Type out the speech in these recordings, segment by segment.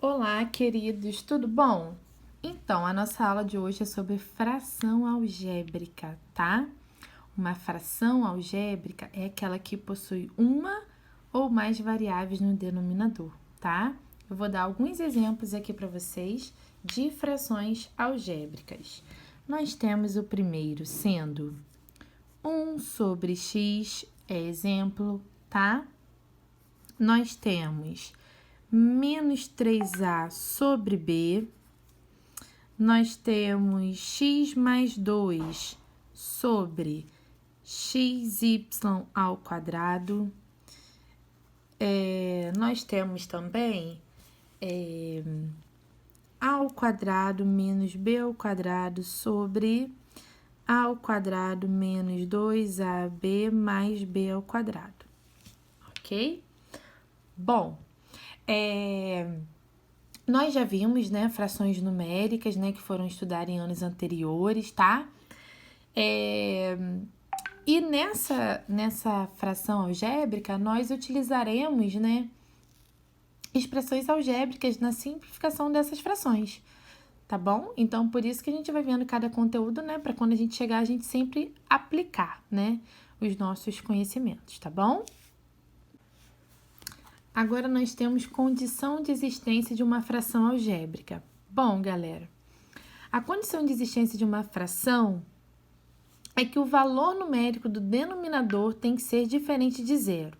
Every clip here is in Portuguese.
Olá, queridos, tudo bom? Então, a nossa aula de hoje é sobre fração algébrica, tá? Uma fração algébrica é aquela que possui uma ou mais variáveis no denominador, tá? Eu vou dar alguns exemplos aqui para vocês de frações algébricas. Nós temos o primeiro sendo 1 sobre x, é exemplo, tá? Nós temos menos 3a sobre b, nós temos x mais 2 sobre xy ao quadrado, nós temos também a ao quadrado menos b ao quadrado sobre a ao quadrado menos 2ab mais b ao quadrado, ok? Bom, nós já vimos, né, frações numéricas, né, que foram estudadas em anos anteriores, tá? E nessa fração algébrica, nós utilizaremos, né, expressões algébricas na simplificação dessas frações, tá bom? Então, por isso que a gente vai vendo cada conteúdo, né, para quando a gente chegar, a gente sempre aplicar, né, os nossos conhecimentos, tá bom? Agora, nós temos condição de existência de uma fração algébrica. Bom, galera, a condição de existência de uma fração é que o valor numérico do denominador tem que ser diferente de zero.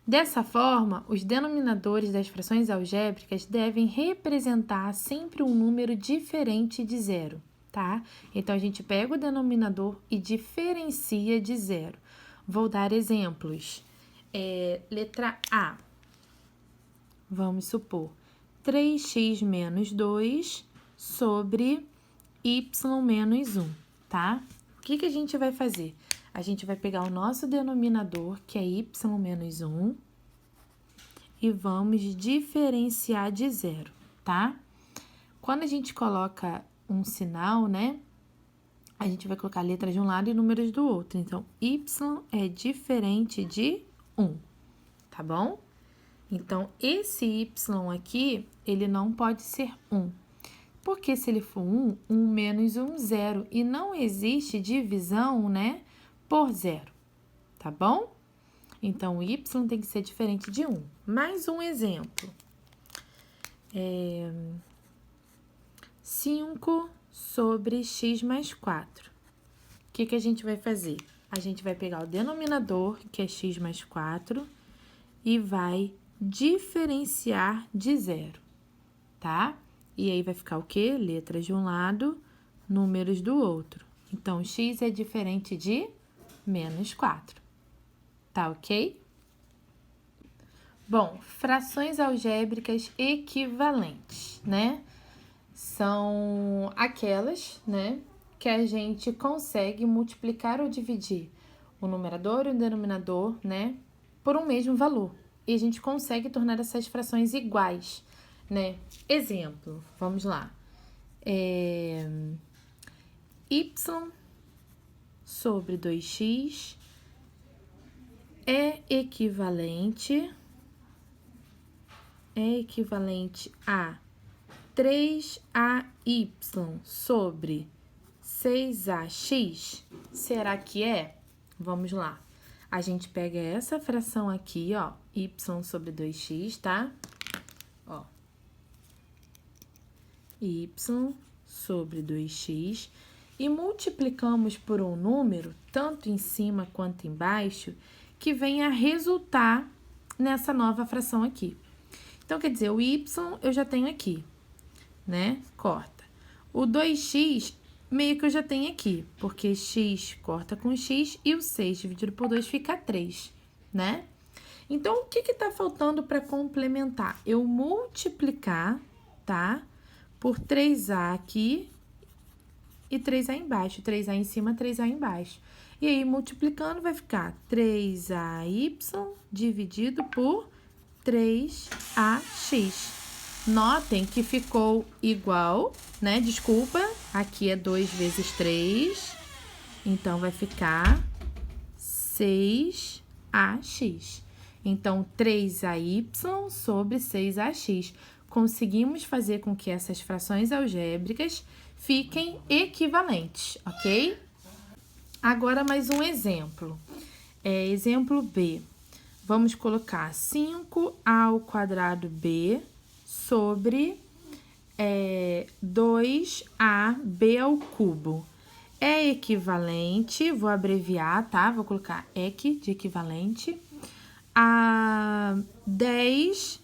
Dessa forma, os denominadores das frações algébricas devem representar sempre um número diferente de zero, tá? Então, a gente pega o denominador e diferencia de zero. Vou dar exemplos. Letra A. Vamos supor 3x menos 2 sobre y menos 1, tá? O que a gente vai fazer? A gente vai pegar o nosso denominador, que é y menos 1, e vamos diferenciar de zero, tá? Quando a gente coloca um sinal, né? A gente vai colocar letras de um lado e números do outro. Então, y é diferente de 1, tá bom? Então, esse y aqui, ele não pode ser 1. Porque se ele for 1, 1 menos 1, 0. E não existe divisão, né, por 0. Tá bom? Então, o y tem que ser diferente de 1. Mais um exemplo. 5 sobre x mais 4. O que a gente vai fazer? A gente vai pegar o denominador, que é x mais 4, e vai diferenciar de zero, tá? E aí vai ficar o quê? Letras de um lado, números do outro. Então, x é diferente de menos 4, tá ok? Bom, frações algébricas equivalentes, né? São aquelas, né, que a gente consegue multiplicar ou dividir o numerador e o denominador, né, por um mesmo valor. E a gente consegue tornar essas frações iguais, né? Exemplo, vamos lá. Y sobre 2x é equivalente a 3ay sobre 6ax. Será que é? Vamos lá. A gente pega essa fração aqui, ó, y sobre 2x, tá? Ó, y sobre 2x, e multiplicamos por um número, tanto em cima quanto embaixo, que venha resultar nessa nova fração aqui. Então, quer dizer, o y eu já tenho aqui, né? Corta. O 2x meio que eu já tenho aqui, porque x corta com x e o 6 dividido por 2 fica 3, né? Então, o que tá faltando para complementar? Eu multiplicar, tá? Por 3a aqui e 3a embaixo. 3a em cima, 3a embaixo. E aí, multiplicando, vai ficar 3ay dividido por 3ax. Notem que ficou igual, né? Desculpa, aqui é 2 vezes 3 Então, vai ficar 6AX. Então, 3AY sobre 6AX. Conseguimos fazer com que essas frações algébricas fiquem equivalentes, ok? Agora, mais um exemplo. Exemplo B. Vamos colocar 5A² sobre 2AB². É equivalente, vou abreviar, tá? Vou colocar EQ de equivalente a 10A³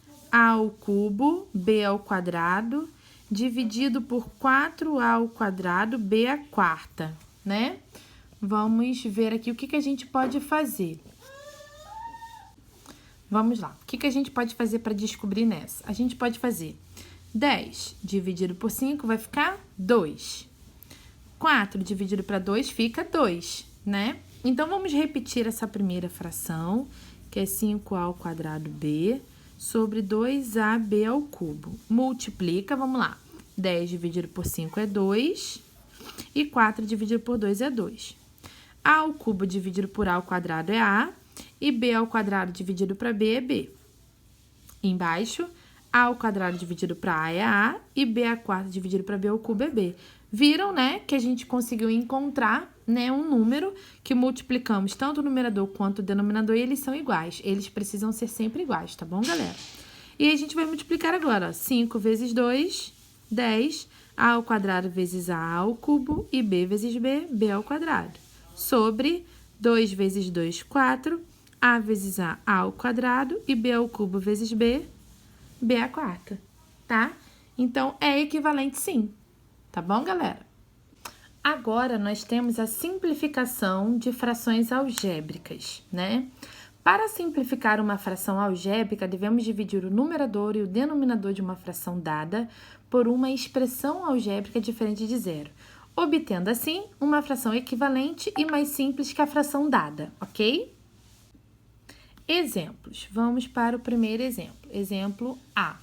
dividido por 4A², B², né? Vamos ver aqui o que a gente pode fazer. Vamos lá. O que a gente pode fazer para descobrir nessa? A gente pode fazer 10 dividido por 5 vai ficar 2. 4 dividido para 2 fica 2, né? Então, vamos repetir essa primeira fração, que é 5A² sobre 2AB². Multiplica, vamos lá. 10 dividido por 5 é 2 e 4 dividido por 2 é 2. A² dividido por A² é A e B² dividido para B é B. Embaixo, A² dividido para A é A e B² dividido para B³ é B. Viram, né, que a gente conseguiu encontrar, né, um número que multiplicamos tanto o numerador quanto o denominador e eles são iguais. Eles precisam ser sempre iguais, tá bom, galera? E aí, a gente vai multiplicar agora, ó. 5 vezes 2, 10. A² vezes A³ e B vezes B, B². Sobre 2 vezes 2, 4. A vezes A² e B³ vezes B, B², tá? Então, é equivalente sim. Tá bom, galera? Agora, nós temos a simplificação de frações algébricas, né? Para simplificar uma fração algébrica, devemos dividir o numerador e o denominador de uma fração dada por uma expressão algébrica diferente de zero, obtendo, assim, uma fração equivalente e mais simples que a fração dada, ok? Exemplos. Vamos para o primeiro exemplo. Exemplo A.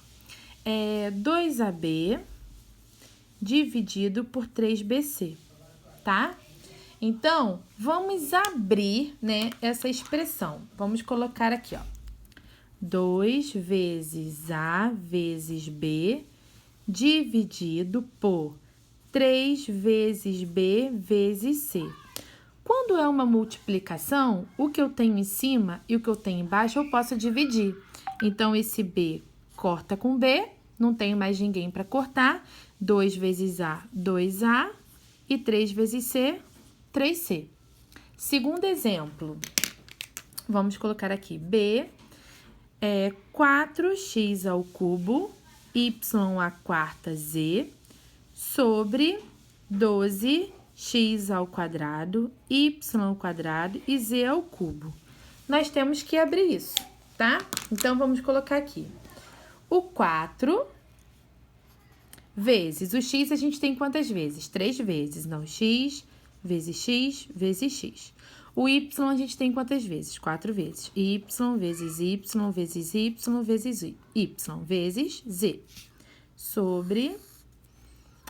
2AB dividido por 3BC, tá? Então, vamos abrir, né, essa expressão. Vamos colocar aqui, ó. 2 vezes A vezes B dividido por 3 vezes B vezes C. Quando é uma multiplicação, o que eu tenho em cima e o que eu tenho embaixo eu posso dividir. Então, esse B corta com B, não tenho mais ninguém para cortar. 2 vezes A, 2A. E 3 vezes C, 3C. Segundo exemplo, vamos colocar aqui B é 4x² y² z sobre 12x² y² e z². Nós temos que abrir isso, tá? Então, vamos colocar aqui. O 4 vezes o x, a gente tem quantas vezes? 3 vezes. Então, x vezes x vezes x. O y, a gente tem quantas vezes? 4 vezes. Y vezes y vezes y vezes y vezes z. Sobre...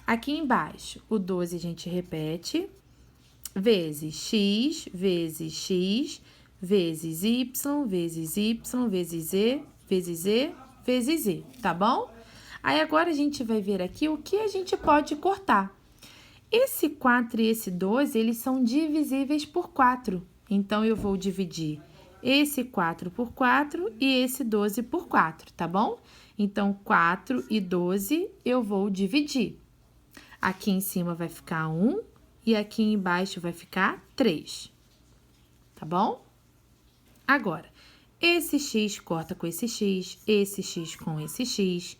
Aqui embaixo, o 12 a gente repete, vezes x vezes y vezes z vezes z, tá bom? Aí, agora, a gente vai ver aqui o que a gente pode cortar. Esse 4 e esse 12, eles são divisíveis por 4. Então, eu vou dividir esse 4 por 4 e esse 12 por 4, tá bom? Então, 4 e 12 eu vou dividir. Aqui em cima vai ficar 1 e aqui embaixo vai ficar 3, tá bom? Agora, esse x corta com esse x com esse x,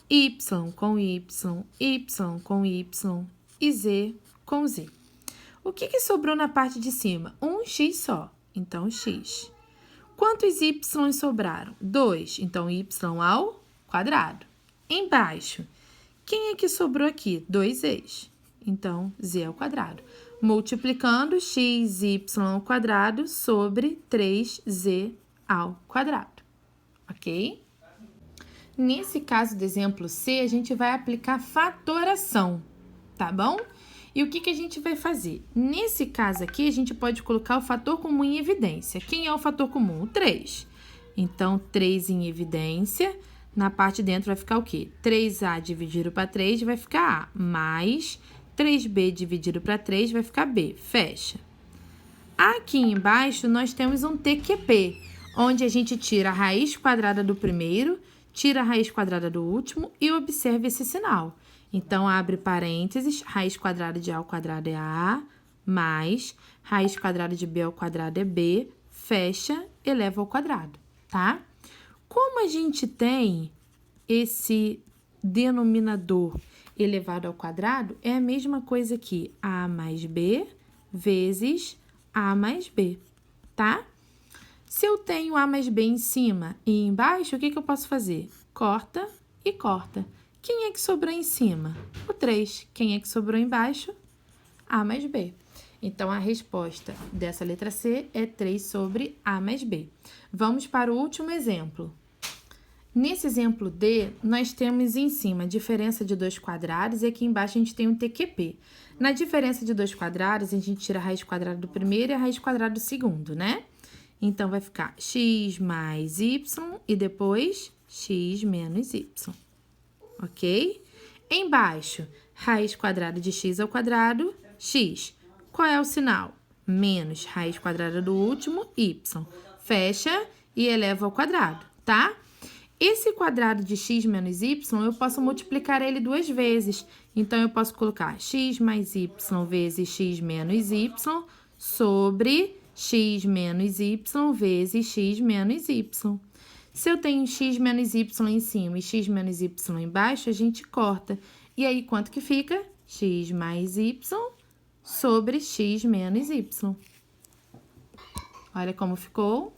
y com y com y e z com z. O que sobrou na parte de cima? Um x só, então x. Quantos y sobraram? 2, então y ao quadrado. Embaixo, quem é que sobrou aqui? 2z, então z ao quadrado. Multiplicando xy ao quadrado sobre 3z ao quadrado, ok? Nesse caso do exemplo C, a gente vai aplicar fatoração, tá bom? E o que a gente vai fazer? Nesse caso aqui, a gente pode colocar o fator comum em evidência. Quem é o fator comum? O 3. Então, 3 em evidência. Na parte de dentro vai ficar o quê? 3A dividido para 3 vai ficar A, mais 3B dividido para 3 vai ficar B. Fecha. Aqui embaixo, nós temos um TQP, onde a gente tira a raiz quadrada do primeiro, tira a raiz quadrada do último e observe esse sinal. Então, abre parênteses, raiz quadrada de A ao quadrado é A, mais raiz quadrada de B ao quadrado é B, fecha, eleva ao quadrado, tá? Como a gente tem esse denominador elevado ao quadrado, é a mesma coisa que A mais B vezes A mais B, tá? Se eu tenho A mais B em cima e embaixo, o que eu posso fazer? Corta e corta. Quem é que sobrou em cima? O 3. Quem é que sobrou embaixo? A mais B. Então, a resposta dessa letra C é 3 sobre A mais B. Vamos para o último exemplo. Nesse exemplo D, nós temos em cima a diferença de 2 quadrados e aqui embaixo a gente tem um TQP. Na diferença de 2 quadrados, a gente tira a raiz quadrada do primeiro e a raiz quadrada do segundo, né? Então, vai ficar x mais y e depois x menos y, ok? Embaixo, raiz quadrada de x ao quadrado, x. Qual é o sinal? Menos raiz quadrada do último, y. Fecha e eleva ao quadrado, tá? Esse quadrado de x menos y, eu posso multiplicar ele 2 vezes. Então, eu posso colocar x mais y vezes x menos y sobre x menos y vezes x menos y. Se eu tenho x menos y em cima e x menos y embaixo, a gente corta. E aí, quanto que fica? X mais y sobre x menos y. Olha como ficou.